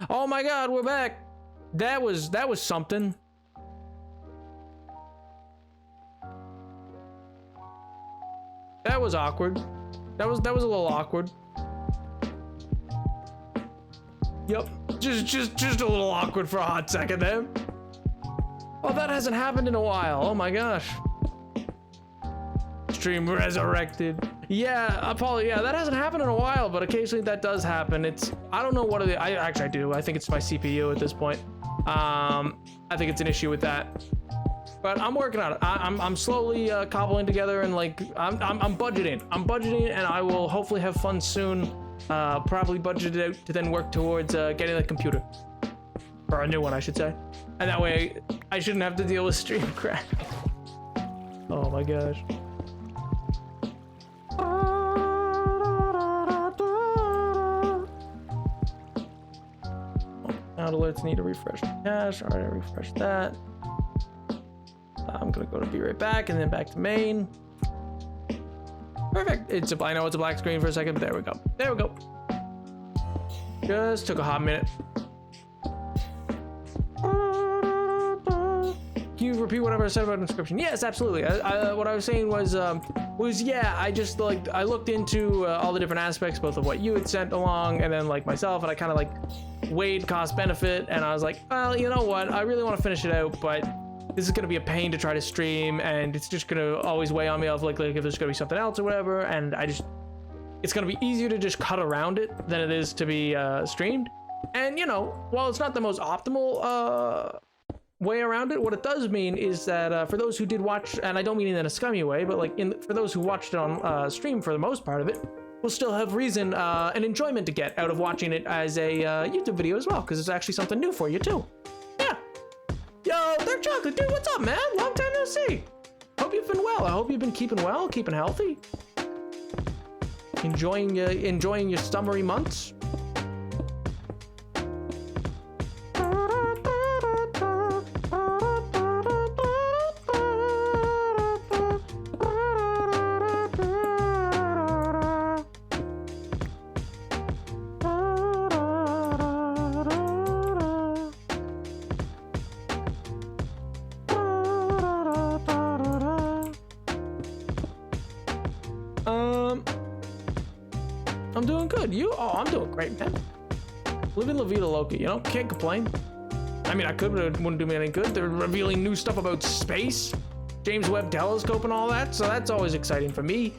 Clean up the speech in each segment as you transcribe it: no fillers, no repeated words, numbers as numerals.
Oh my God, we're back. That was something. That was awkward. That was a little awkward. Yep, just a little awkward for a hot second there. Oh, that hasn't happened in a while. Oh my gosh. Stream resurrected. Yeah, yeah, that hasn't happened in a while, but occasionally that does happen. I don't know what it is. I do. I think it's my CPU at this point. I think it's an issue with that. But I'm working on it. I'm slowly cobbling together, and like I'm budgeting. I'm budgeting, and I will hopefully have fun soon. Probably budgeted out to then work towards getting a computer, or a new one, I should say. And that way, I shouldn't have to deal with stream crash. Oh my gosh. Now alerts need to refresh the cache. All right, I refresh that. I'm gonna go to be right back and then back to main. Perfect. I know it's a black screen for a second, but there we go. There we go. Just took a hot minute. Can you repeat whatever I said about inscription? Yes, absolutely. What I was saying was yeah, I looked into all the different aspects, both of what you had sent along and then like myself, and I kind of like weighed cost benefit, and I was like, well, you know what? I really want to finish it out, but this is gonna be a pain to try to stream, and it's just gonna always weigh on me of like if there's gonna be something else or whatever, and it's gonna be easier to just cut around it than it is to be streamed. And you know, while it's not the most optimal way around it, what it does mean is that for those who did watch, and I don't mean it in a scummy way, but like for those who watched it on stream for the most part of it, will still have reason and enjoyment to get out of watching it as a YouTube video as well, because it's actually something new for you too. Yeah. Yo, Dark Chocolate, dude, what's up, man? Long time no see. Hope you've been well. I hope you've been keeping well, keeping healthy, enjoying your summery months. I'm doing good. You? Oh, I'm doing great, man. Living La Vida Loca, you know? Can't complain. I mean, I could, but it wouldn't do me any good. They're revealing new stuff about space, James Webb Telescope and all that, so that's always exciting for me.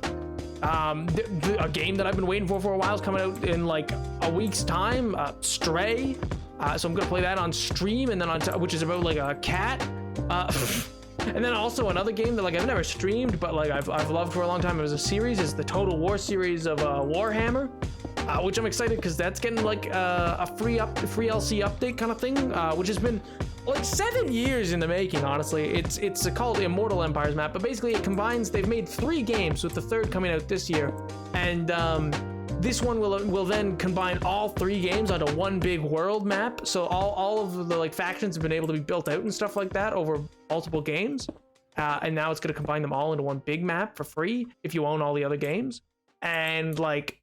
A game that I've been waiting for a while is coming out in like a week's time, Stray. So I'm gonna play that on stream, and then which is about like a cat. And then also another game that like I've never streamed, but like I've loved for a long time. It was a series, is the Total War series of Warhammer, which I'm excited because that's getting like a free LC update kind of thing, which has been like 7 years in the making. Honestly, it's called the Immortal Empires map, but basically it combines. They've made 3 games, with the 3rd coming out this year, and this one will then combine all 3 games onto one big world map. So all of the like factions have been able to be built out and stuff like that over multiple games. And now it's going to combine them all into one big map for free if you own all the other games. And like,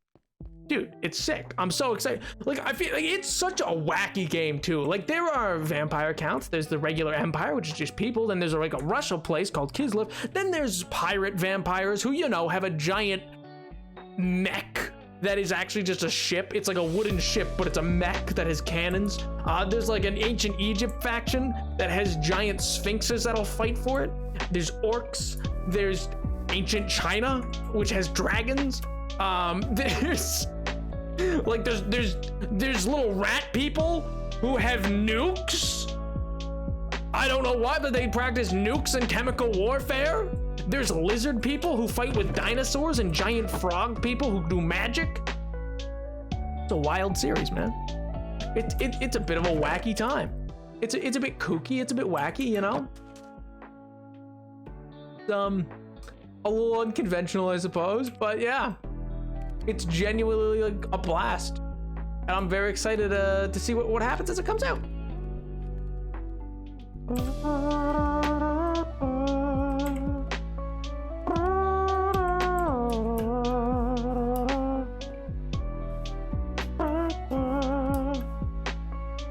dude, it's sick. I'm so excited. Like, I feel like it's such a wacky game too. Like, there are vampire counts. There's the regular empire, which is just people. Then there's like a Russian place called Kislev. Then there's pirate vampires who, you know, have a giant mech that is actually just a ship. It's like a wooden ship, but it's a mech that has cannons. There's like an ancient Egypt faction that has giant sphinxes that'll fight for it. There's orcs. There's ancient China, which has dragons. There's like there's little rat people who have nukes. I don't know why, but they practice nukes and chemical warfare. There's lizard people who fight with dinosaurs, and giant frog people who do magic. It's a wild series, man. It's a bit of a wacky time. It's a bit kooky. It's a bit wacky, you know. A little unconventional, I suppose, but yeah, it's genuinely like a blast, and I'm very excited to see what happens as it comes out.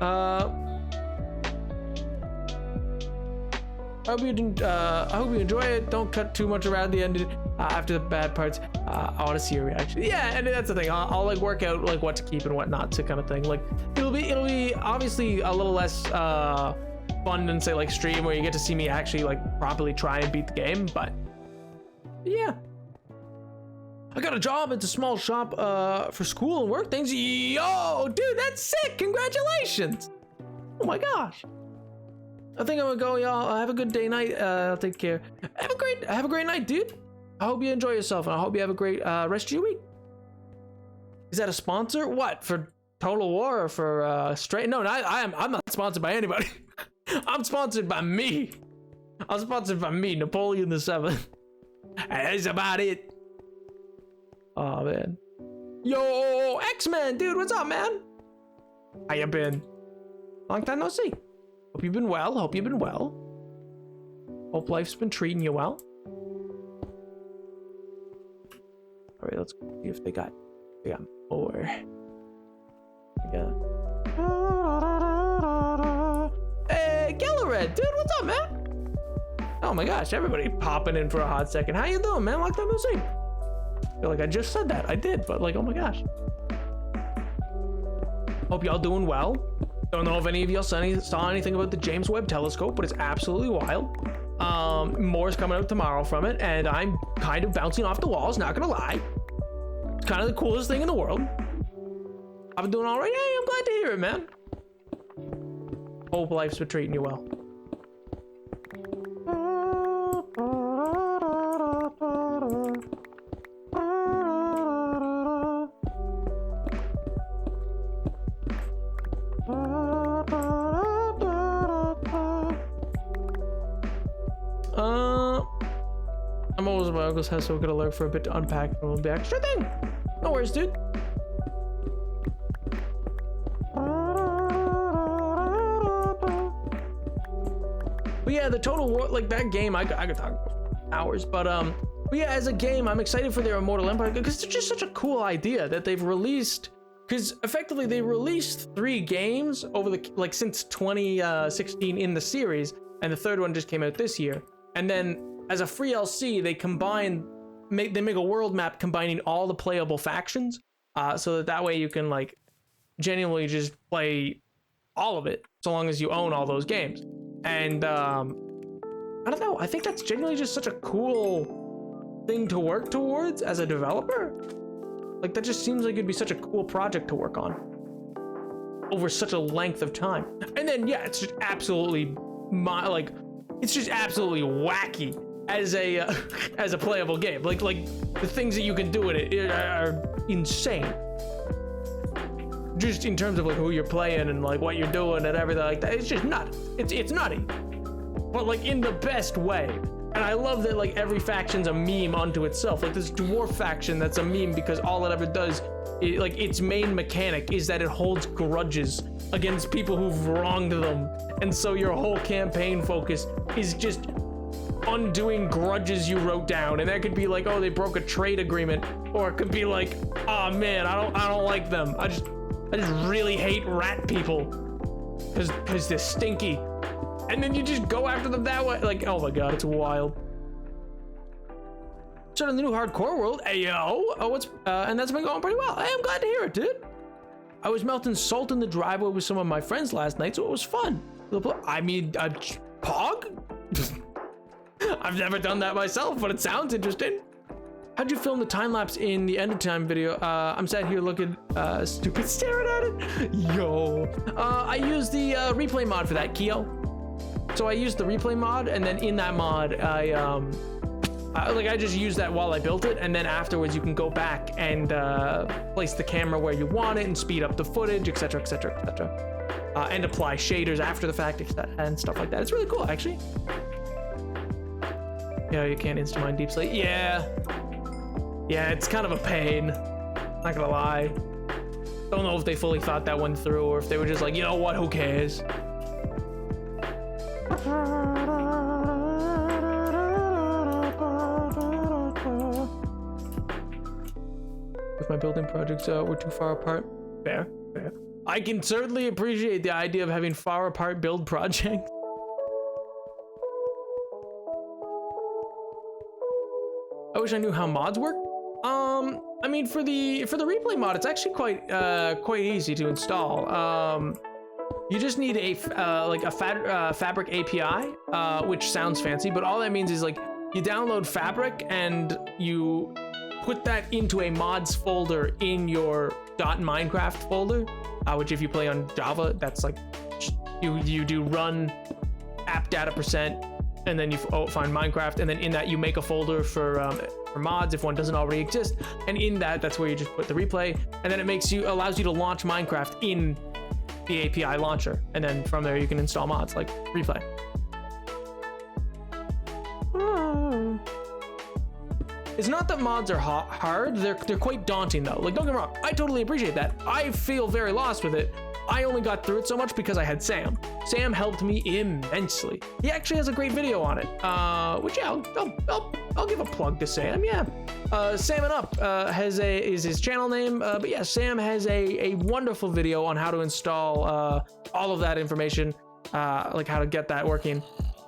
I hope you enjoy it. Don't cut too much around the end after the bad parts. I want to see your reaction. Yeah, and that's the thing. I'll like work out like what to keep and what not to, kind of thing. Like it'll be obviously a little less fun than say like stream where you get to see me actually like properly try and beat the game. But yeah, I got a job at a small shop for school and work things. Yo, dude, that's sick! Congratulations! Oh my gosh. I think I'm gonna go, y'all. Have a good day, night. I'll take care. Have a great night, dude. I hope you enjoy yourself, and I hope you have a great rest of your week. Is that a sponsor? What, for Total War or for Straight? No, I'm not sponsored by anybody. I'm sponsored by me. I'm sponsored by me, Napoleon the Seventh. That's about it. Oh man. Yo, X-Men, dude, what's up, man? How you been? Long time no see. Hope you've been well. Hope you've been well. Hope life's been treating you well. All right, let's see if they got more. Hey, Gellered, dude, what's up, man? Oh my gosh, everybody popping in for a hot second. How you doing, man? Long time no see. I feel like I just said that. I did, but like, oh my gosh. Hope y'all doing well. Don't know if any of y'all saw anything about the James Webb Telescope, but it's absolutely wild. More's coming out tomorrow from it, and I'm kind of bouncing off the walls, not gonna lie. It's kind of the coolest thing in the world. I've been doing all right. Hey, I'm glad to hear it, man. Hope life's been treating you well. I'm always at my uncle's house, so we're gonna lurk for a bit to unpack and we'll be back. Sure thing. No worries, dude. But yeah, the Total War, like that game, I could talk for hours, but yeah, as a game, I'm excited for their Immortal Empire because it's just such a cool idea that they've released. Because effectively, they released 3 games over the since 2016 in the series, and the 3rd one just came out this year. And then as a free LC, they make a world map combining all the playable factions, so that way you can like genuinely just play all of it, so long as you own all those games. And I don't know, I think that's genuinely just such a cool thing to work towards as a developer. Like that just seems like it'd be such a cool project to work on over such a length of time. And then yeah, it's just absolutely it's just absolutely wacky as a playable game. Like the things that you can do in it are insane. Just in terms of like who you're playing and like what you're doing and everything like that. It's just nuts. It's nutty, but like in the best way. And I love that like every faction's a meme unto itself. Like this dwarf faction that's a meme because all it ever does, like its main mechanic is that it holds grudges against people who've wronged them. And so your whole campaign focus is just undoing grudges you wrote down. And that could be like, oh, they broke a trade agreement, or it could be like, oh man, I don't like them. I just really hate rat people because they're stinky. And then you just go after them that way. Like, oh my god, it's wild. Starting the new hardcore world. Ayo. Oh, and that's been going pretty well. Hey, I'm glad to hear it, dude. I was melting salt in the driveway with some of my friends last night, so it was fun. I mean, Pog? I've never done that myself, but it sounds interesting. How'd you film the time lapse in the end of time video? I'm sat here looking stupid, staring at it. Yo. I used the replay mod for that, Keo. So I used the replay mod, and then in that mod, I just used that while I built it, and then afterwards you can go back and place the camera where you want it and speed up the footage, etc., etc., etc., and apply shaders after the fact and stuff like that. It's really cool, actually. Yeah, you can't insta-mine deep slate. Yeah, it's kind of a pain. Not gonna lie. Don't know if they fully thought that one through, or if they were just like, you know what, who cares? If my building projects were too far apart. Fair. I can certainly appreciate the idea of having far apart build projects. I wish I knew how mods work. I mean, for the replay mod, it's actually quite easy to install. You just need a Fabric API, which sounds fancy, but all that means is like you download Fabric and you put that into a mods folder in your .minecraft folder, which if you play on Java, that's like you do run app data % and then you find Minecraft, and then in that you make a folder for mods if one doesn't already exist, and in that's where you just put the replay, and then it allows you to launch Minecraft in the API launcher, and then from there you can install mods like replay. It's not that mods are hard, they're quite daunting though. Like, don't get me wrong, I totally appreciate that. I feel very lost with it. I only got through it so much because I had Sam. Sam helped me immensely. He actually has a great video on it, which yeah, I'll give a plug to Sam. Yeah, Salmon Up is his channel name, but yeah, Sam has a wonderful video on how to install all of that information, like how to get that working,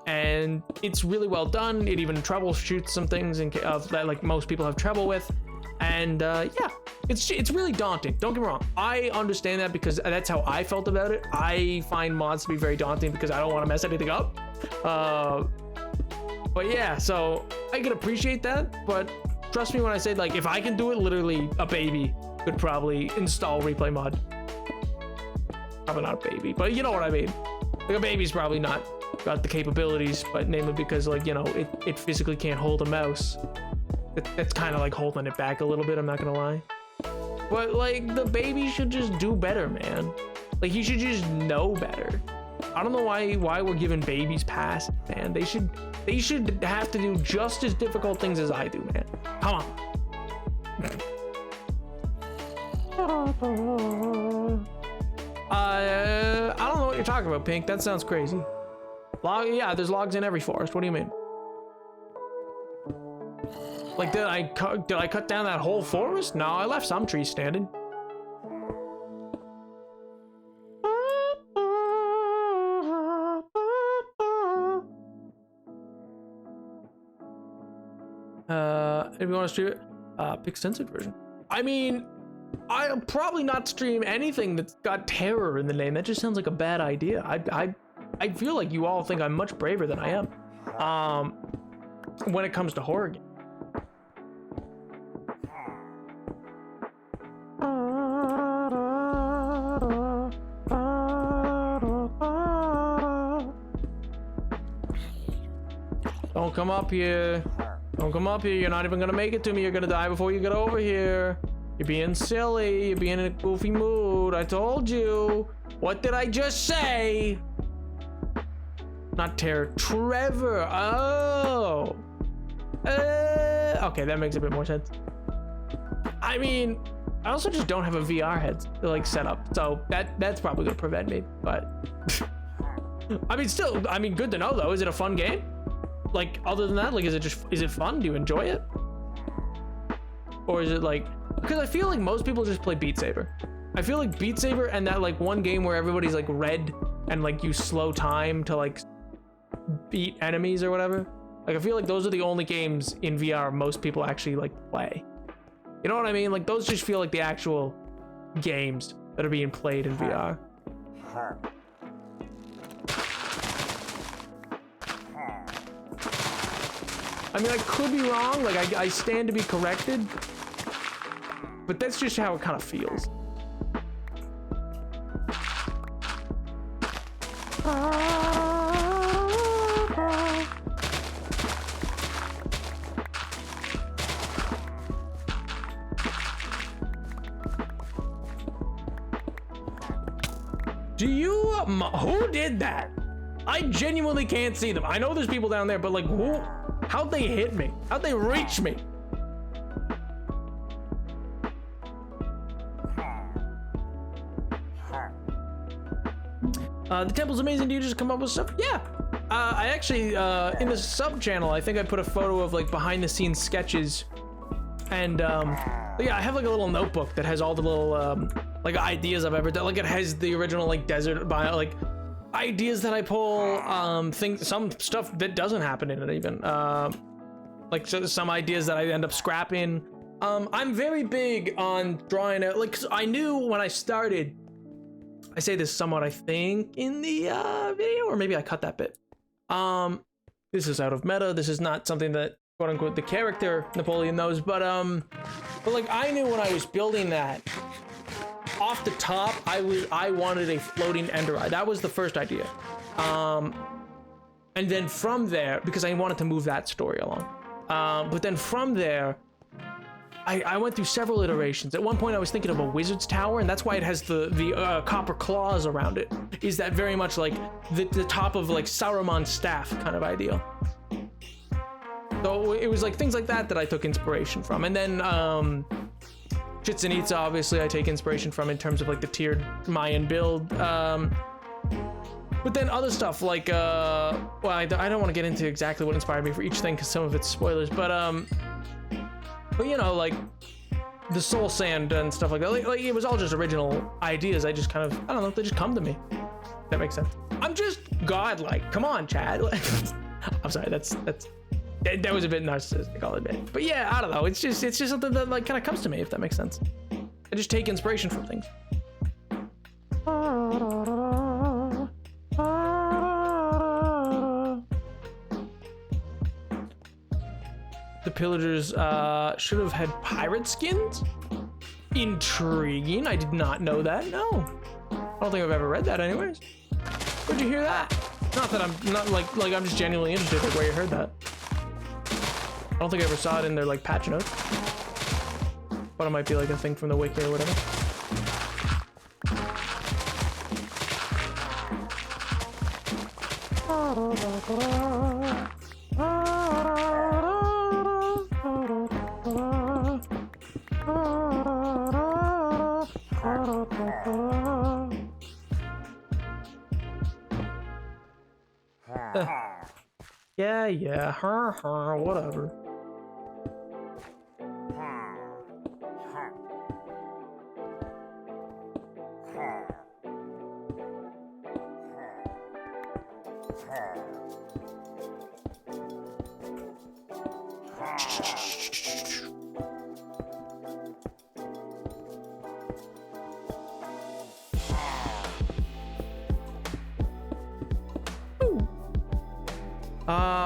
and it's really well done. It even troubleshoots some things that like most people have trouble with. And yeah, it's really daunting. Don't get me wrong. I understand that because that's how I felt about it. I find mods to be very daunting because I don't want to mess anything up. But yeah, so I can appreciate that. But trust me when I say, like, if I can do it, literally a baby could probably install replay mod. Probably not a baby, but you know what I mean. Like, a baby's probably not got the capabilities, but namely because, like, you know, it physically can't hold a mouse. That's kind of like holding it back a little bit, I'm not gonna lie. But like, the baby should just do better, man. Like, he should just know better. I don't know why we're giving babies passes, man. They should have to do just as difficult things as I do, man. Come on. I don't know what you're talking about, Pink. That sounds crazy. Yeah, there's logs in every forest. What do you mean? Like, did I cut down that whole forest? No, I left some trees standing. If you want to stream it, pick censored version. I mean, I'll probably not stream anything that's got terror in the name. That just sounds like a bad idea. I feel like you all think I'm much braver than I am. When it comes to horror games. Don't come up here. Don't come up here. You're not even gonna make it to me. You're gonna die before you get over here. You're being silly. You're being in a goofy mood. I told you. What did I just say? Not Terror. Trevor. Oh. Okay, that makes a bit more sense. I mean, I also just don't have a VR head like set up, so that's probably gonna prevent me. But I mean, still, I mean, good to know though. Is it a fun game? Like, other than that, like, is it fun? Do you enjoy it? Or is it like, because I feel like most people just play Beat Saber. I feel like Beat Saber and that like one game where everybody's like red and like you slow time to like beat enemies or whatever. Like, I feel like those are the only games in VR most people actually like play. You know what I mean? Like, those just feel like the actual games that are being played in VR. I mean, I could be wrong, like I stand to be corrected, but that's just how it kind of feels. Who did that? I genuinely can't see them. I know there's people down there, but like, how'd they hit me? How'd they reach me? The temple's amazing. Do you just come up with stuff? Yeah. I actually, in the sub channel, I think I put a photo of like behind the scenes sketches. And, yeah, I have like a little notebook that has all the little, like ideas I've ever done. Like it has the original like desert bio, like ideas that I pull, some stuff that doesn't happen in it even, like some ideas that I end up scrapping. I'm very big on drawing out, like, 'cause I knew when I started, I say this somewhat, I think, in the video, or maybe I cut that bit. This is out of meta. This is not something that, quote unquote, the character Napoleon knows, but like I knew when I was building that, off the top, I wanted a floating ender eye. That was the first idea. And then from there, because I wanted to move that story along. But then from there, I went through several iterations. At one point I was thinking of a wizard's tower, and that's why it has the copper claws around it. Is that very much like the top of like Saruman's staff kind of idea. So it was like things like that that I took inspiration from. And then Chichen Itza, obviously I take inspiration from in terms of like the tiered Mayan build. But then other stuff like, well, I don't want to get into exactly what inspired me for each thing because some of it's spoilers, but you know, like the soul sand and stuff like that, like it was all just original ideas. I just kind of, I don't know, they just come to me. If that makes sense. I'm just godlike. Come on, Chad. I'm sorry, that was a bit narcissistic, I'll admit. But yeah, I don't know. It's just something that like kind of comes to me, if that makes sense. I just take inspiration from things. The pillagers should have had pirate skins? Intriguing. I did not know that. No. I don't think I've ever read that anyways. Where'd you hear that? Not that I'm not like I'm just genuinely interested like where you heard that. I don't think I ever saw it in their like patch notes. But it might be like a thing from the wiki or whatever. Yeah, whatever.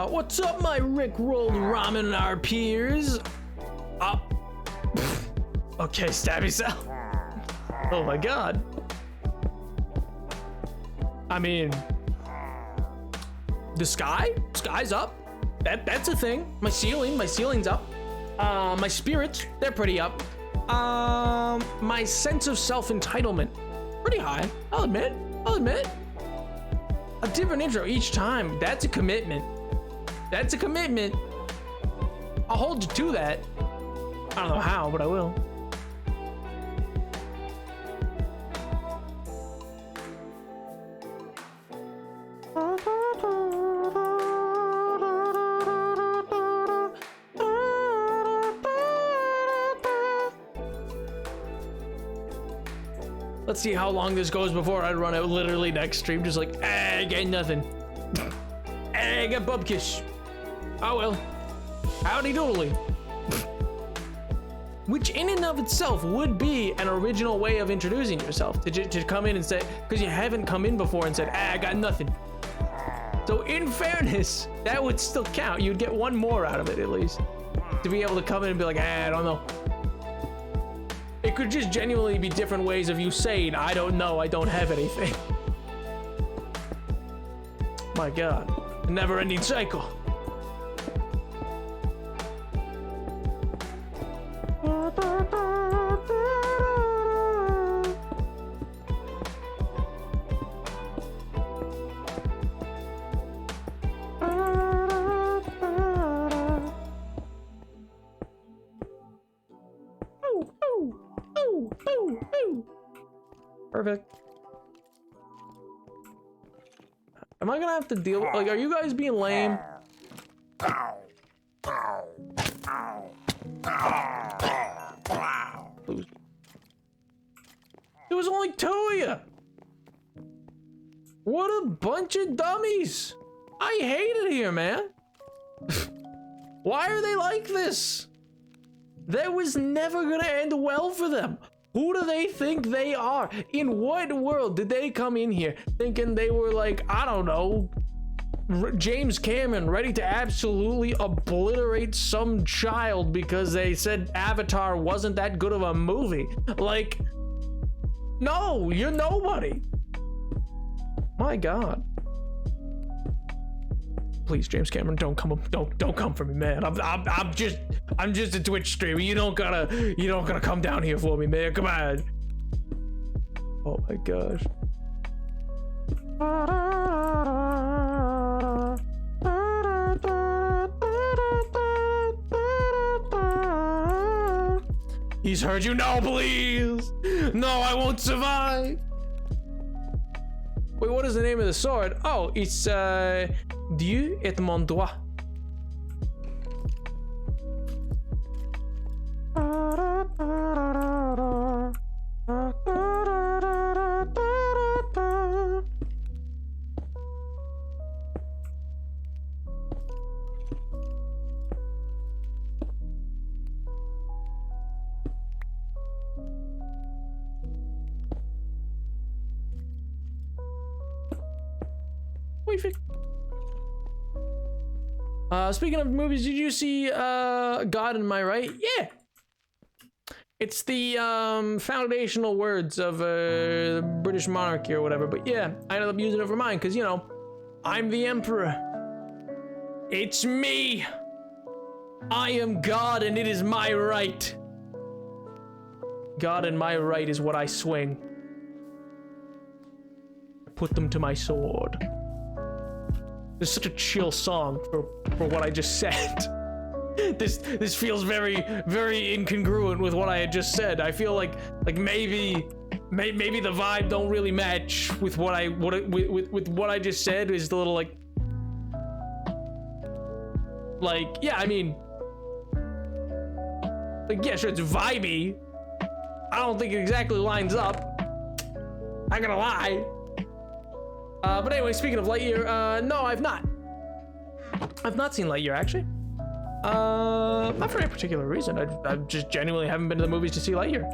What's up, my Rick-rolled ramen our peers? Okay, stabby cell. Oh my god. I mean, the sky's up. That's a thing. My ceiling's up. My spirits, they're pretty up. My sense of self-entitlement, pretty high. I'll admit. A different intro each time. That's a commitment. I'll hold you to that. I don't know how, but I will. Let's see how long this goes before I run out literally next stream. Just like, I got nothing. I got bubkish. Oh well. Howdy doodly. Which in and of itself would be an original way of introducing yourself. To come in and say, because you haven't come in before and said, I got nothing. So in fairness, that would still count. You'd get one more out of it at least. To be able to come in and be like, I don't know. It could just genuinely be different ways of you saying, I don't know, I don't have anything. My god. A never-ending cycle. Perfect. Am I gonna have to deal with, like, are you guys being lame? Do was only 2 of you. What a bunch of dummies. I hate it here, man. Why are they like this? That was never gonna end well for them. Who do they think they are? In what world did they come in here thinking they were like, I don't know, James Cameron ready to absolutely obliterate some child because they said Avatar wasn't that good of a movie? Like, no, you're nobody. My God. Please, James Cameron, don't come for me, man. I'm just a Twitch streamer. You don't gotta come down here for me, man. Come on. Oh my gosh. He's heard you. No, please. No, I won't survive. Wait, what is the name of the sword? Oh, it's Dieu est mon droit. Speaking of movies, did you see God in My Right? Yeah. It's the foundational words of the British monarchy or whatever, but yeah, I ended up using it for mine because, you know, I'm the emperor. It's me. I am God and it is my right. God and my right is what I swing. Put them to my sword. It's such a chill song for what I just said. This feels very incongruent with what I had just said. I feel like maybe the vibe don't really match with what I just said. Is the little like yeah, I mean, like, yeah, sure, it's vibey. I don't think it exactly lines up. Not gonna lie. But anyway, speaking of Lightyear, no, I've not seen Lightyear, actually. Not for any particular reason. I just genuinely haven't been to the movies to see Lightyear.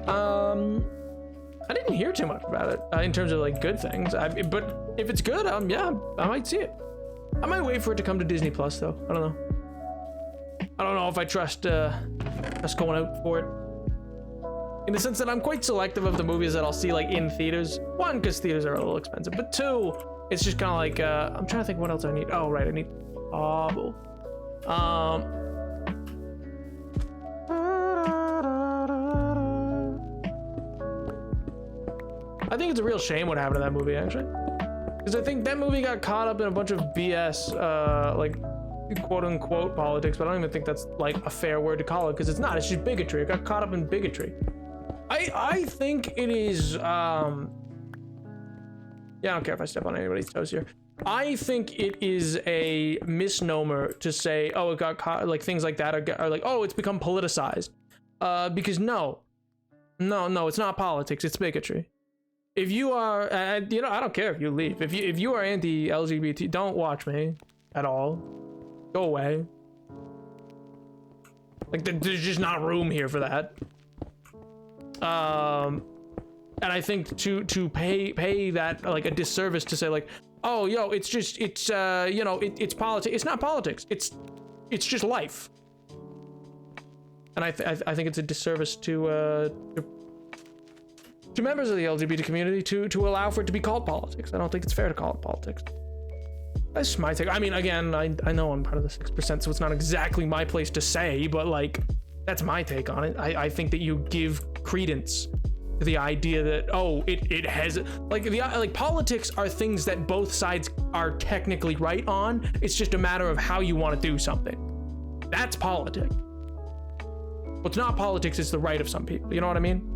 I didn't hear too much about it in terms of like good things. But if it's good, yeah, I might see it. I might wait for it to come to Disney Plus, though. I don't know. I don't know if I trust us going out for it. In the sense that I'm quite selective of the movies that I'll see like in theaters. One, because theaters are a little expensive, but two, it's just kind of like I'm trying to think what else I need. Oh right, I need Hobble. I think it's a real shame what happened to that movie, actually, because I think that movie got caught up in a bunch of BS, like quote unquote politics, but I don't even think that's like a fair word to call it, because it's not. It's just bigotry. It got caught up in bigotry. I think it is, yeah, I don't care if I step on anybody's toes here. I think it is a misnomer to say, oh, it got caught, like things like that are like, oh, it's become politicized. Because no, it's not politics, it's bigotry. If you are, you know, I don't care if you leave. If you are anti-LGBT, don't watch me at all. Go away. Like, there's just not room here for that. And I think to pay that like a disservice to say like, oh, yo, it's you know, it's politics. It's not politics. It's just life. And I think it's a disservice to members of the LGBT community to allow for it to be called politics. I don't think it's fair to call it politics. That's just my take. I mean, again, I know I'm part of the 6%, so it's not exactly my place to say, but like, that's my take on it. I think that you give credence to the idea that, oh, it has like politics are things that both sides are technically right on. It's just a matter of how you want to do something. That's politics. What's not politics is the right of some people. You know what I mean?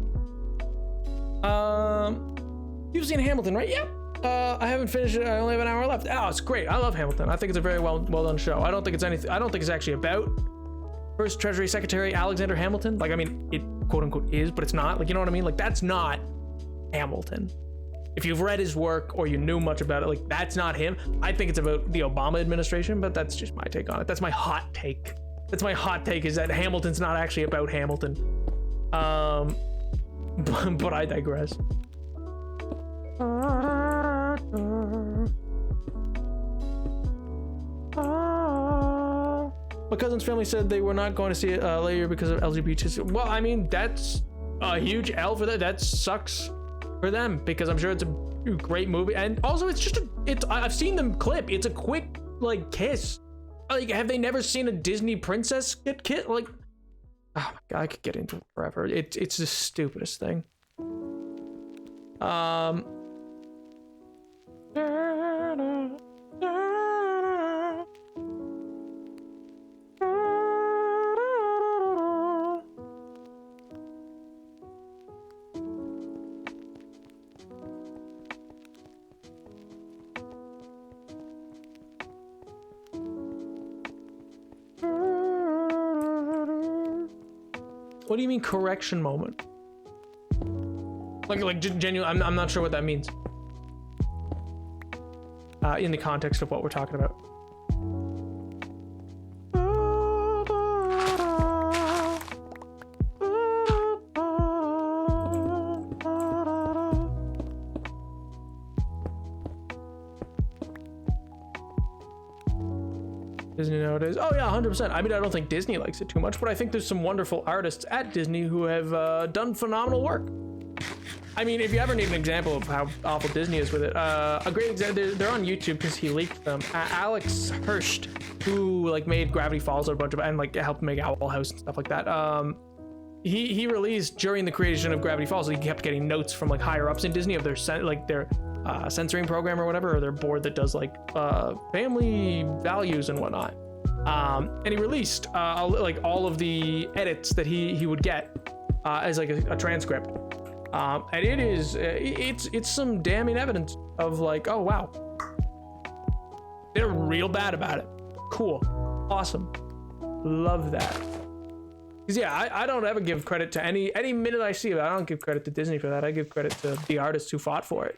You've seen Hamilton, right? Yep. I haven't finished it. I only have an hour left. Oh, it's great. I love Hamilton. I think it's a very well done show. I don't think it's anything. I don't think it's actually about First Treasury Secretary Alexander Hamilton. Like, I mean, it quote unquote is, but it's not. Like, you know what I mean? Like, that's not Hamilton. If you've read his work or you knew much about it, like, that's not him. I think it's about the Obama administration, but that's just my take on it. That's my hot take. That's my hot take, is that Hamilton's not actually about Hamilton. But I digress. My cousin's family said they were not going to see it later because of LGBT. Well, I mean, that's a huge L for that. That sucks for them, because I'm sure it's a great movie. And also, it's just I've seen them clip. It's a quick, like, kiss. Like, have they never seen a Disney princess get kissed? Like, oh my god, I could get into it forever. It's the stupidest thing. What do you mean correction moment? Like genuine, I'm not sure what that means. In the context of what we're talking about. Disney nowadays. Oh yeah, 100%. I mean, I don't think Disney likes it too much, but I think there's some wonderful artists at Disney who have done phenomenal work. I mean, if you ever need an example of how awful Disney is with it, a great example, they're on YouTube because he leaked them. Alex Hurst, who like made Gravity Falls a bunch of, and like helped make Owl House and stuff like that. He released during the creation of Gravity Falls, he kept getting notes from like higher ups in Disney of their censoring program or whatever, or their board that does like family values and whatnot. And he released like all of the edits that he would get as like a transcript. And it is it's some damning evidence of like, oh wow, they're real bad about it. Cool, awesome, love that. Because yeah, I don't ever give credit to any minute I see it. I don't give credit to Disney for that. I give credit to the artists who fought for it.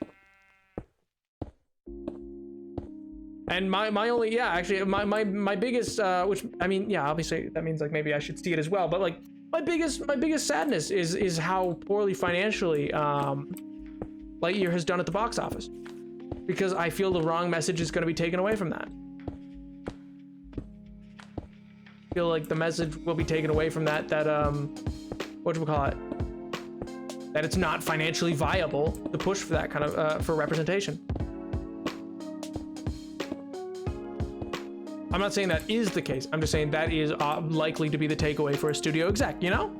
And my only, yeah, actually my biggest, which I mean, yeah, obviously that means like maybe I should see it as well, but like my biggest sadness is how poorly financially Lightyear has done at the box office, because I feel the wrong message is going to be taken away from that. I feel like the message will be taken away from that whatchamacallit, that it's not financially viable to push for that kind of for representation. I'm not saying that is the case. I'm just saying that is likely to be the takeaway for a studio exec, you know?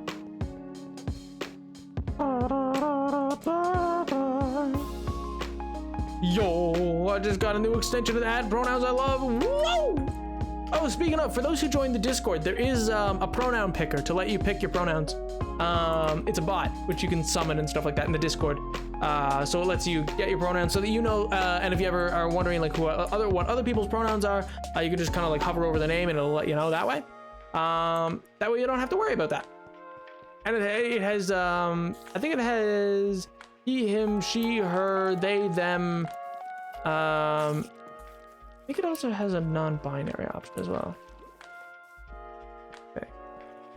Yo, I just got a new extension to the add pronouns I love. Whoa! Oh, speaking of, for those who joined the Discord, there is a pronoun picker to let you pick your pronouns. It's a bot, which you can summon and stuff like that in the Discord. So it lets you get your pronouns so that you know, and if you ever are wondering like what other people's pronouns are, you can just kind of like hover over the name and it'll let you know that way. That way you don't have to worry about that. And it has, I think it has he, him, she, her, they, them. I think it also has a non-binary option as well. Okay.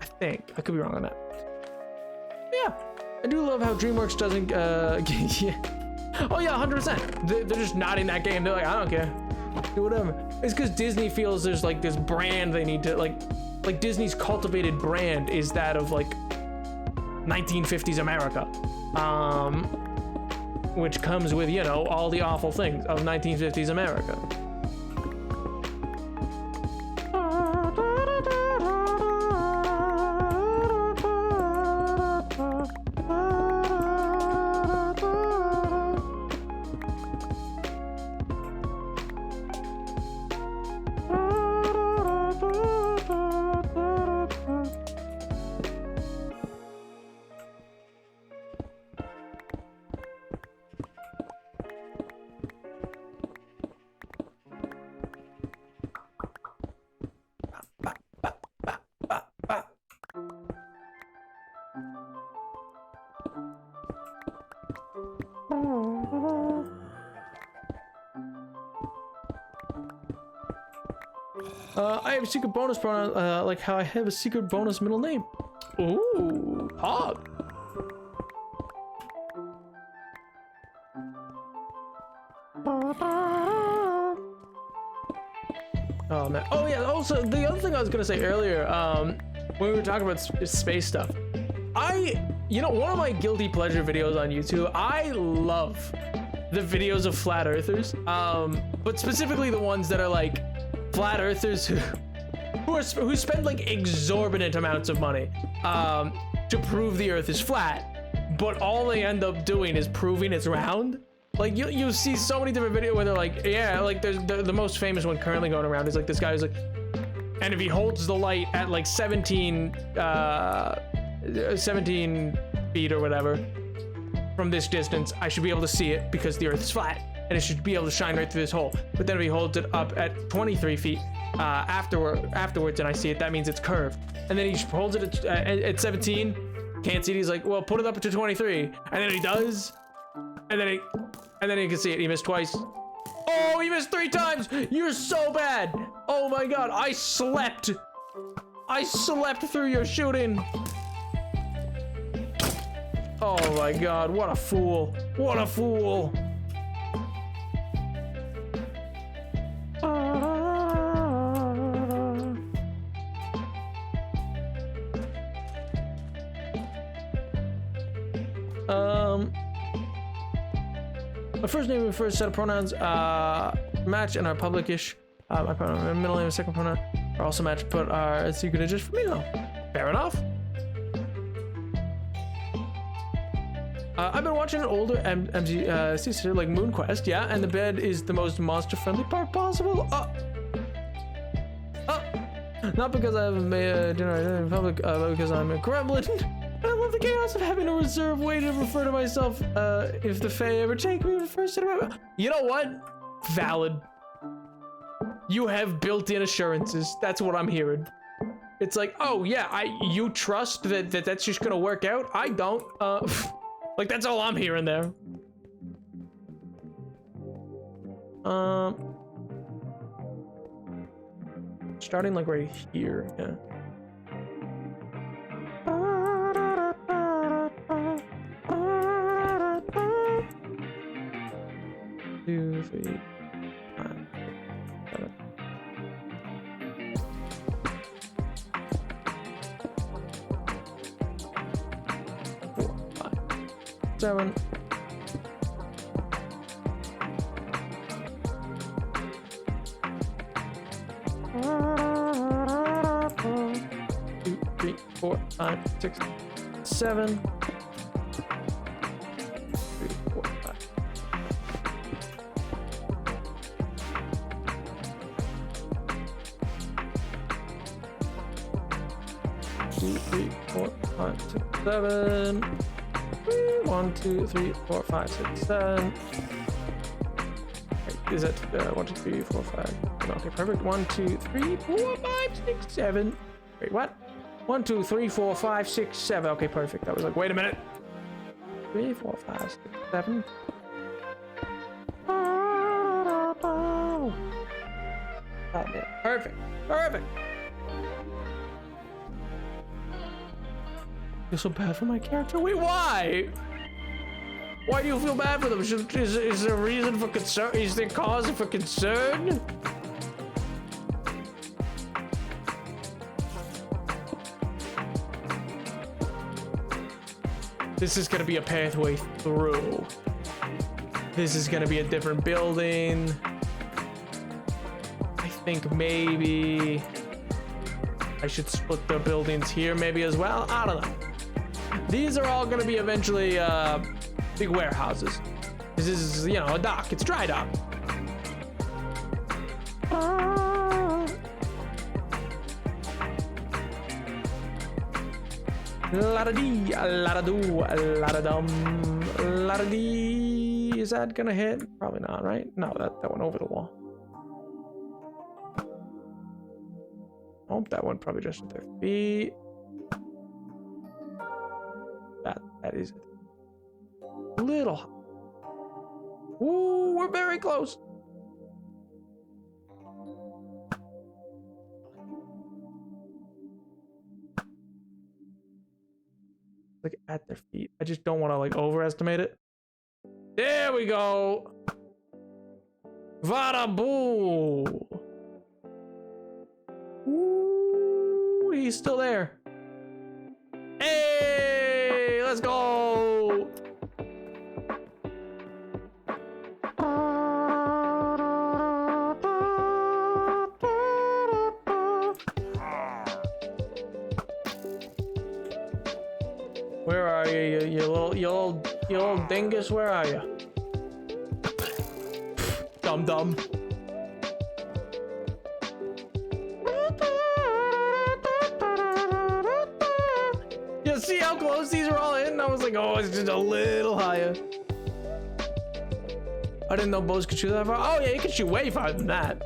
I think I could be wrong on that. Yeah, I do love how DreamWorks doesn't yeah. Oh yeah, 100%. They're just not in that game. They're like, I don't care, do whatever. It's because Disney feels there's like this brand they need to like Disney's cultivated brand is that of like 1950s America, which comes with, you know, all the awful things of 1950s America. I have a secret bonus pronoun, like how I have a secret bonus middle name. Ooh, hog. Oh man. Oh yeah. Also, the other thing I was gonna say earlier, when we were talking about space stuff, you know, one of my guilty pleasure videos on YouTube, I love the videos of flat earthers, but specifically the ones that are like flat earthers who spend like exorbitant amounts of money to prove the earth is flat, but all they end up doing is proving it's round. Like you see so many different videos where they're like, yeah, like there's the most famous one currently going around is like this guy who's like, and if he holds the light at like 17 feet or whatever from this distance, I should be able to see it because the earth is flat and it should be able to shine right through this hole. But then if he holds it up at 23 feet afterwards and I see it, that means it's curved. And then he holds it at 17, can't see it. He's like, well, put it up to 23. And then he does. And then he can see it. He missed twice. Oh, he missed 3 times. You're so bad. Oh my God. I slept through your shooting. Oh my God. What a fool. What a fool. My first name and first set of pronouns match and are public-ish. My pronoun, my middle name and second pronoun are also matched, but are secret just for me though. Fair enough. I've been watching an older MG series like Moon Quest, yeah, and the bed is the most monster-friendly part possible. Not because I haven't made dinner in public, but because I'm a gremlin. I love the chaos of having a reserved way to refer to myself if the Fae ever take me to the first set of my... You know what? Valid. You have built-in assurances. That's what I'm hearing. It's like, oh yeah, you trust that's just gonna work out? I don't. Like that's all I'm hearing there. Starting like right here, yeah. 2, 3, 5, 7. 4, 5, 7. 2, 3, 4, 5, 6, 7. 3, 4, 5. 2, 3, 4, 5, 6, 7. 1, 2, 3, 4, 5, 6, 7. Wait, is it 1, 2, 3, 4, 5? Okay, perfect. 1, 2, 3, 4, 5, 6, 7. Wait, what? 1, 2, 3, 4, 5, 6, 7. Okay, perfect. That was like, wait a minute. 3, 4, 5, 6, 7. Oh, man. Perfect. Perfect. I feel so bad for my character. Wait, why? Why do you feel bad for them? Is there a reason for concern? Is there cause for concern? This is gonna be a pathway through. This is gonna be a different building. I think maybe I should split the buildings here maybe as well. I don't know. These are all gonna be eventually big warehouses. This is, you know, a dock. It's a dry dock. La-da-dee, la-da-doo, la-da-dum, la-da-dee. Is that gonna hit? Probably not, right? No, that went over the wall. Oh, that one probably just hit their feet. That is it. Little. Ooh, we're very close. like at their feet. I just don't want to like overestimate it. There we go. Vada boo. Ooh, he's still there. Hey, let's go. Where are you, you little dingus? Where are you? Dum. You see how close these are all in? I was like, oh, it's just a little higher. I didn't know bows could shoot that far. Oh yeah, you can shoot way farther than that.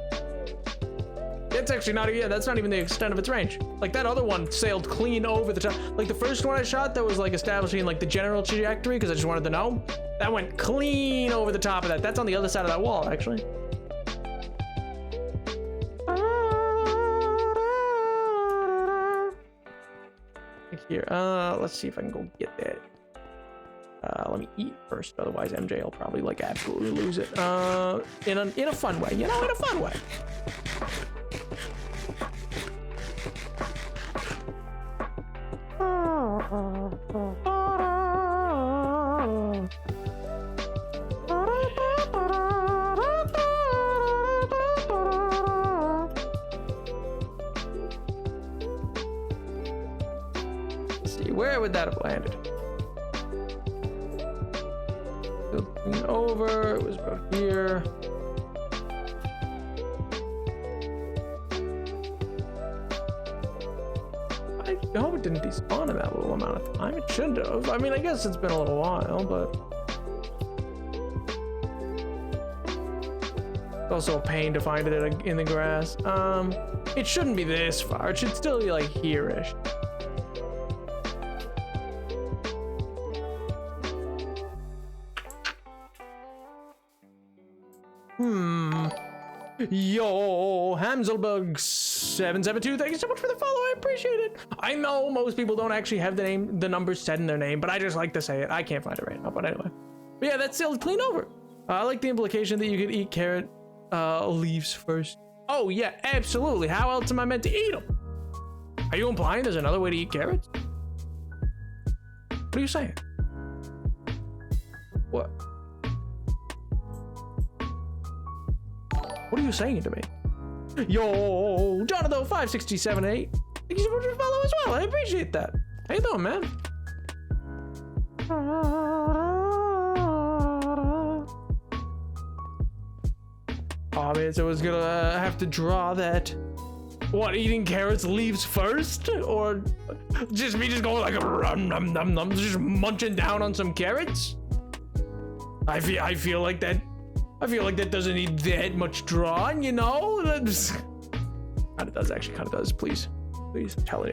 That's actually not, yeah, that's not even the extent of its range. Like that other one sailed clean over the top. Like the first one I shot that was like establishing like the general trajectory because I just wanted to know. That went clean over the top of that. That's on the other side of that wall, actually. Here, let's see if I can go get that. Let me eat first, otherwise MJ will probably like absolutely lose it. In a fun way, you know, in a fun way. Let's see, where would that have landed? Over, it was about here. I hope it didn't despawn in that little amount of time. It shouldn't have. I mean, I guess it's been a little while, but it's also a pain to find it in the grass. It shouldn't be this far. It should still be like here-ish. Yo, Hamselberg772, thank you so much for the follow. I appreciate it. I know most people don't actually have the numbers said in their name, but I just like to say it. I can't find it right now, but anyway. But yeah, that sailed clean over. I like the implication that you could eat carrot leaves first. Oh yeah, absolutely. How else am I meant to eat them? Are you implying there's another way to eat carrots? What are you saying? What? What are you saying to me? Yo, Jonathan5678. Thank you so much for following as well. I appreciate that. How you doing, man? Oh man, so I was gonna have to draw that. What, eating carrots leaves first? Or just me just going like a rum num num num, just munching down on some carrots? I feel like that doesn't need that much drawing, you know? Kind of does, actually, kind of does. Please, I'm telling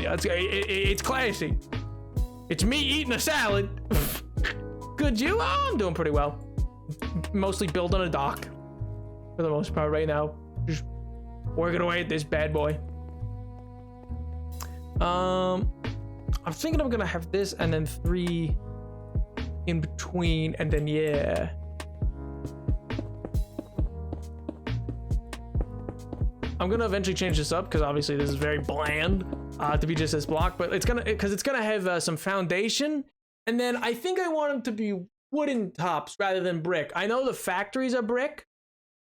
you, it's classy. It's me eating a salad. Good, you? Oh, I'm doing pretty well. Mostly building a dock for the most part right now. Just working away at this bad boy. I'm thinking I'm gonna have this and then 3 in between, and then yeah. I'm gonna eventually change this up because obviously this is very bland to be just this block, but it's gonna have some foundation, and then I think I want them to be wooden tops rather than brick. I know the factories are brick,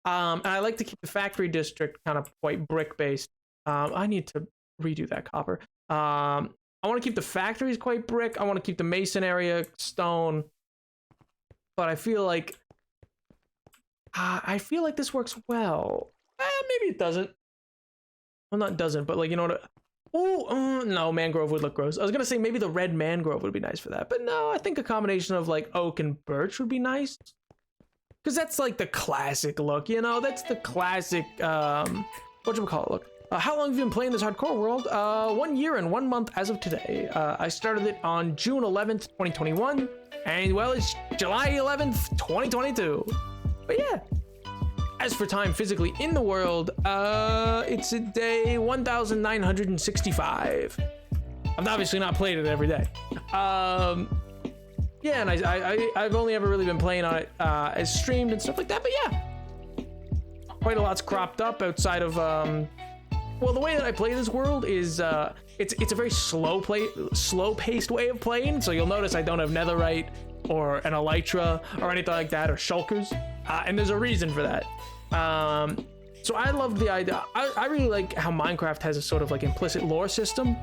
and I like to keep the factory district kind of quite brick based. I need to redo that copper. I want to keep the factories quite brick. I want to keep the mason area stone, but I feel like this works well. Maybe it doesn't. Well, not doesn't, but like, you know what? Oh, no, mangrove would look gross. I was gonna say maybe the red mangrove would be nice for that, but no, I think a combination of like oak and birch would be nice. Because that's like the classic look, you know? That's the classic, whatchamacallit look. How long have you been playing this hardcore world? 1 year and 1 month as of today. I started it on June 11th, 2021, and well, it's July 11th, 2022. But yeah. As for time physically in the world, it's a day 1965. I've obviously not played it every day. Yeah, and I've only ever really been playing on it as streamed and stuff like that, but yeah. Quite a lot's cropped up outside of, well, the way that I play this world is, it's a very slow-paced way of playing, so you'll notice I don't have netherite or an elytra or anything like that, or shulkers, and there's a reason for that. So I love the idea. I really like how Minecraft has a sort of like implicit lore system,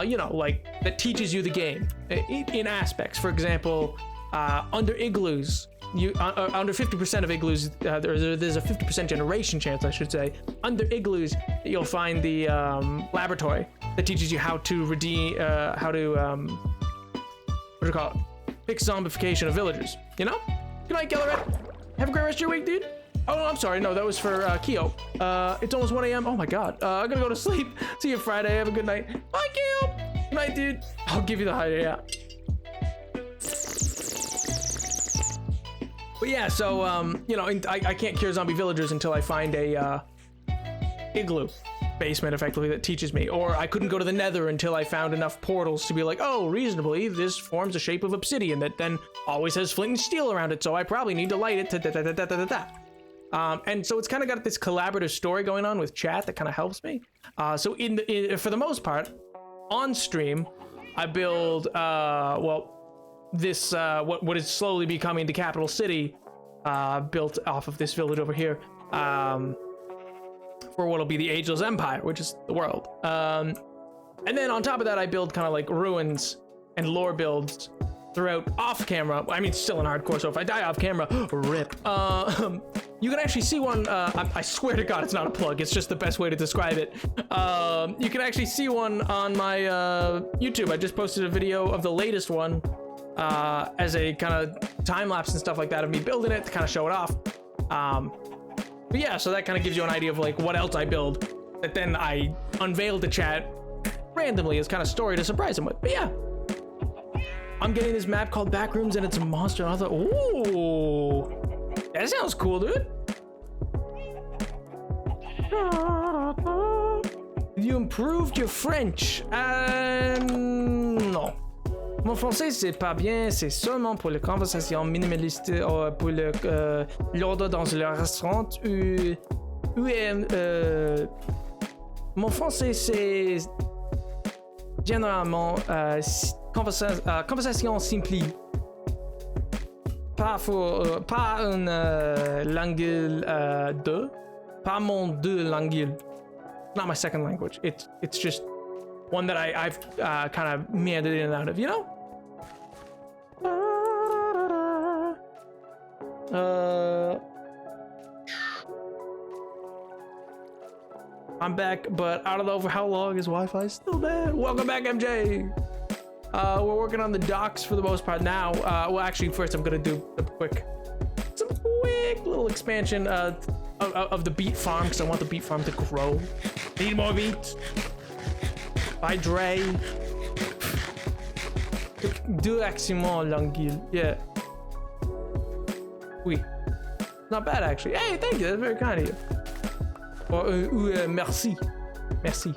you know, like that teaches you the game in aspects. For example, under igloos, under 50% of igloos, there's a 50% generation chance, I should say. Under igloos, you'll find the laboratory that teaches you how to what do you call it? Fix zombification of villagers. You know? Good night, Gelleret. Have a great rest of your week, dude. Oh, no, I'm sorry. No, that was for Keo. It's almost 1 a.m. Oh my God. I'm gonna go to sleep. See you Friday. Have a good night. Bye, Keo. Good night, dude. I'll give you the high. Yeah. But yeah, so you know, I can't cure zombie villagers until I find a igloo basement effectively that teaches me, or I couldn't go to the nether until I found enough portals to be like, oh, reasonably this forms a shape of obsidian that then always has flint and steel around it, so I probably need to light it to and so it's kind of got this collaborative story going on with chat that kind of helps me. So for the most part on stream I build well, this what is slowly becoming the capital city, built off of this village over here, for what'll be the Ageless Empire, which is the world. And then on top of that, I build kind of like ruins and lore builds throughout off camera. I mean, still in hardcore, so if I die off camera, rip. You can actually see one, I swear to God, it's not a plug, it's just the best way to describe it. You can actually see one on my YouTube. I just posted a video of the latest one, as a kind of time lapse and stuff like that of me building it to kind of show it off. But yeah, so that kind of gives you an idea of like what else I build that then I unveil to chat randomly as kind of story to surprise them with. But yeah, I'm getting this map called Backrooms and it's a monster. And I thought, ooh, that sounds cool, dude. You improved your French. Non. Mon français, c'est pas bien, c'est seulement pour les conversations minimalistes, pour l'ordre dans le restaurant, mon français, c'est généralement conversation simple. Pas une langue 2, pas mon deux langue. Not my second language. It's just one that I've kind of meandered in and out of, you know? I'm back, but I don't know for how long. Is Wi-Fi still bad? Welcome back, MJ. We're working on the docks for the most part now. Well, actually, first I'm gonna do some quick little expansion of the beet farm, because I want the beet farm to grow. Need more beets. By Dre. Deux actions l'anguille. Yeah. Oui. Not bad, actually. Hey, thank you. That's very kind of you. Or, merci. Merci.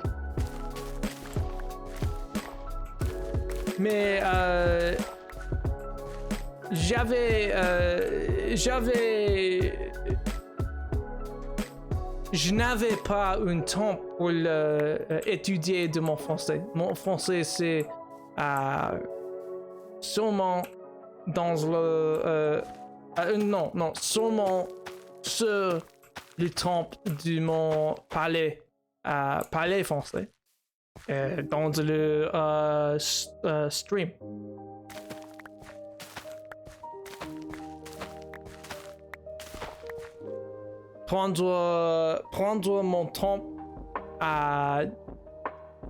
Mais, je n'avais pas un temps pour étudier de mon français. Mon français, c'est seulement dans le... non, seulement sur le temps de mon parler français. Dans le stream. Prendre mon temps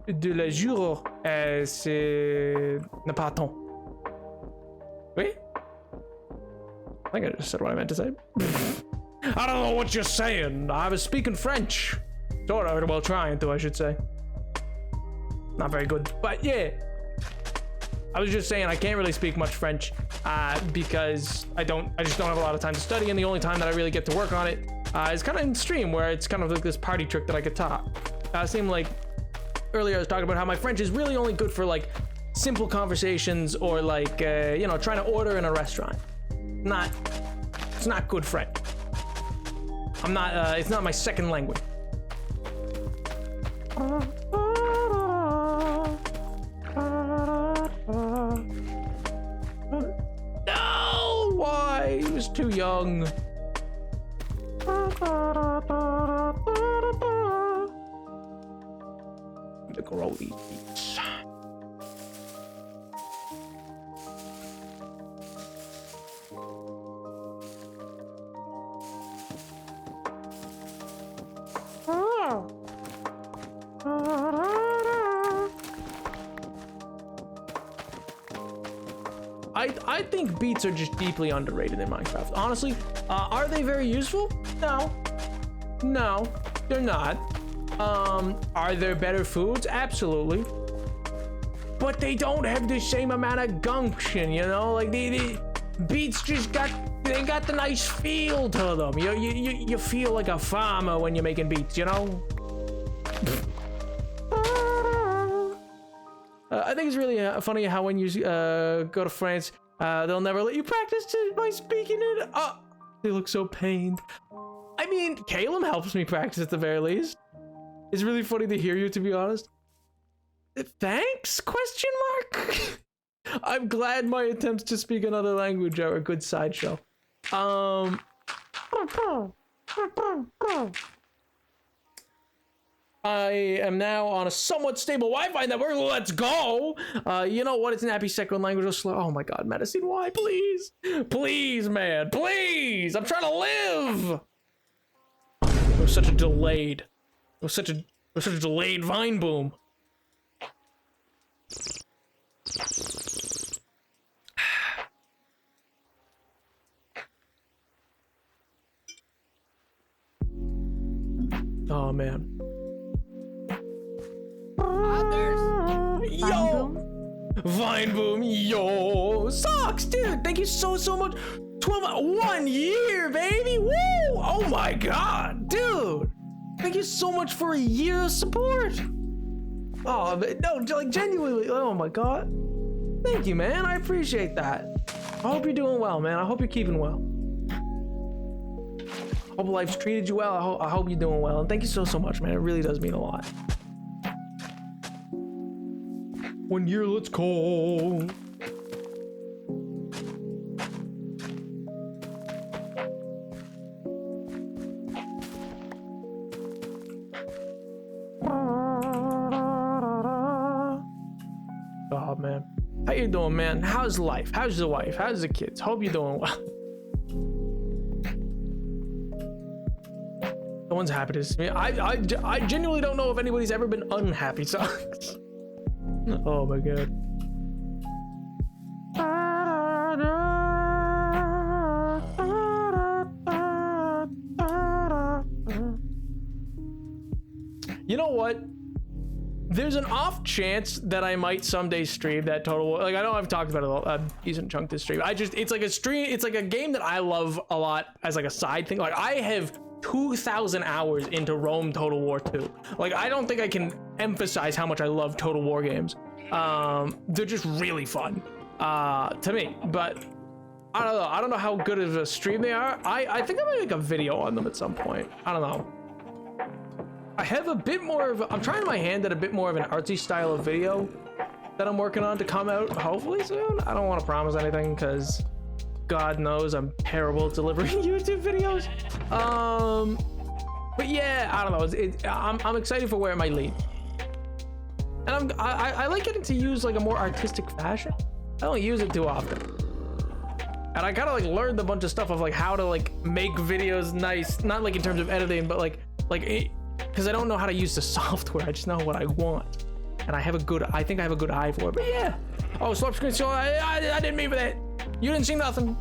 de le jour, c'est ne pas temps. Oui? I think I just said what I meant to say. I don't know what you're saying. I was speaking French. Sort of, well, trying to, I should say. Not very good, but yeah. I was just saying I can't really speak much French because I just don't have a lot of time to study, and the only time that I really get to work on it is kind of in stream, where it's kind of like this party trick that I could talk. Seem like earlier I was talking about how my French is really only good for like simple conversations or like, you know, trying to order in a restaurant. It's not good French. It's not my second language. No! Why? He was too young. The grody beats. I think beets are just deeply underrated in Minecraft. Honestly, are they very useful? No. No, they're not. Are there better foods? Absolutely. But they don't have the same amount of gumption, you know? Like the beets just got the nice feel to them. You feel like a farmer when you're making beets, you know? I think it's really funny how when you go to France, they'll never let you practice by speaking it. Oh, they look so pained. I mean, Caleb helps me practice at the very least. It's really funny to hear you, to be honest. Thanks? Question mark? I'm glad my attempts to speak another language are a good sideshow. I am now on a somewhat stable Wi-Fi network. Let's go. You know what? It's an happy second language. Slow. Oh my God, medicine. Why? Please, please, man, please. I'm trying to live. It was such a delayed. It was such a delayed vine boom. Oh man. Yo, Vine Boom, yo, sucks, dude. Thank you so much. 1 year, baby. Woo! Oh my God, dude. Thank you so much for a year of support. Oh no, like genuinely. Oh my God. Thank you, man. I appreciate that. I hope you're doing well, man. I hope you're keeping well. I hope life's treated you well. I hope you're doing well. And thank you so much, man. It really does mean a lot. 1 year, let's go. Oh man, how you doing, man? How's life? How's the wife? How's the kids? Hope you're doing well. No one's happy to see me. I genuinely don't know if anybody's ever been unhappy. So. Oh my God. You know what? There's an off chance that I might someday stream that Total War. Like, I know I've talked about it a decent chunk this stream. It's like a stream. It's like a game that I love a lot as like a side thing. Like, I have 2,000 hours into Rome Total War 2. Like, I don't think I can emphasize how much I love Total War games. They're just really fun to me, but I don't know. I don't know how good of a stream they are. I think I might make a video on them at some point. I don't know. I have a bit more of, I'm trying my hand at a bit more of an artsy style of video that I'm working on to come out hopefully soon. I don't want to promise anything because God knows I'm terrible at delivering YouTube videos. But yeah, I don't know. I'm excited for where it might lead. And I like getting to use like a more artistic fashion. I don't use it too often. And I kind of like learned a bunch of stuff of like how to like make videos nice, not like in terms of editing, but like because I don't know how to use the software. I just know what I want. And I think I have a good eye for it. But yeah. Oh, slurp screen. So I didn't mean for that. You didn't see nothing.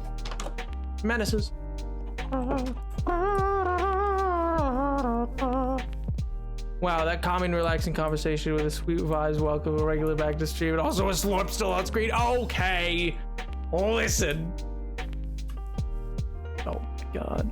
Menaces. Wow, that calming, relaxing conversation with a sweet vibes. Welcome a regular back to stream. And also a slurp still on screen. Okay. Listen. Oh my God.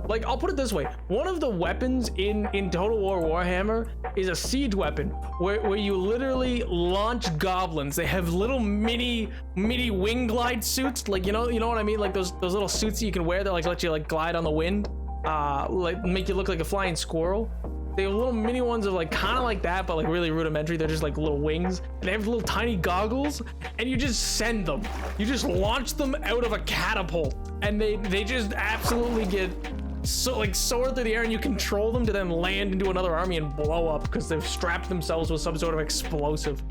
Like, I'll put it this way. One of the weapons in Total War Warhammer is a siege weapon where you literally launch goblins. They have little mini wing glide suits. Like, you know what I mean? Like those little suits that you can wear that like let you like glide on the wind. Like make you look like a flying squirrel. They have little mini ones of like kind of like that, but like really rudimentary. They're just like little wings, and they have little tiny goggles, and you just send them. You just launch them out of a catapult, and they just absolutely get soared through the air, and you control them to then land into another army and blow up because they've strapped themselves with some sort of explosive.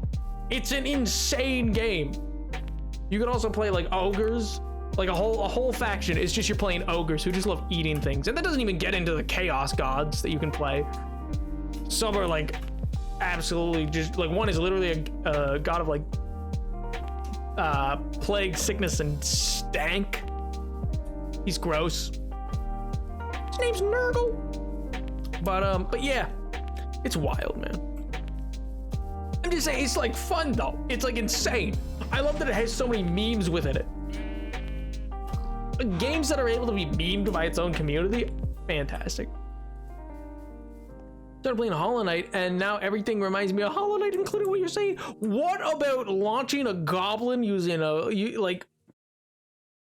It's an insane game. You could also play like ogres. Like a whole faction is just you're playing ogres who just love eating things, and that doesn't even get into the chaos gods that you can play. Some are like absolutely just like one is literally a god of like plague, sickness, and stank. He's gross. His name's Nurgle. But yeah, it's wild, man. I'm just saying, it's like fun though. It's like insane. I love that it has so many memes within it. Games that are able to be memed by its own community, fantastic. Started playing Hollow Knight, and now everything reminds me of Hollow Knight, including what you're saying. What about launching a goblin using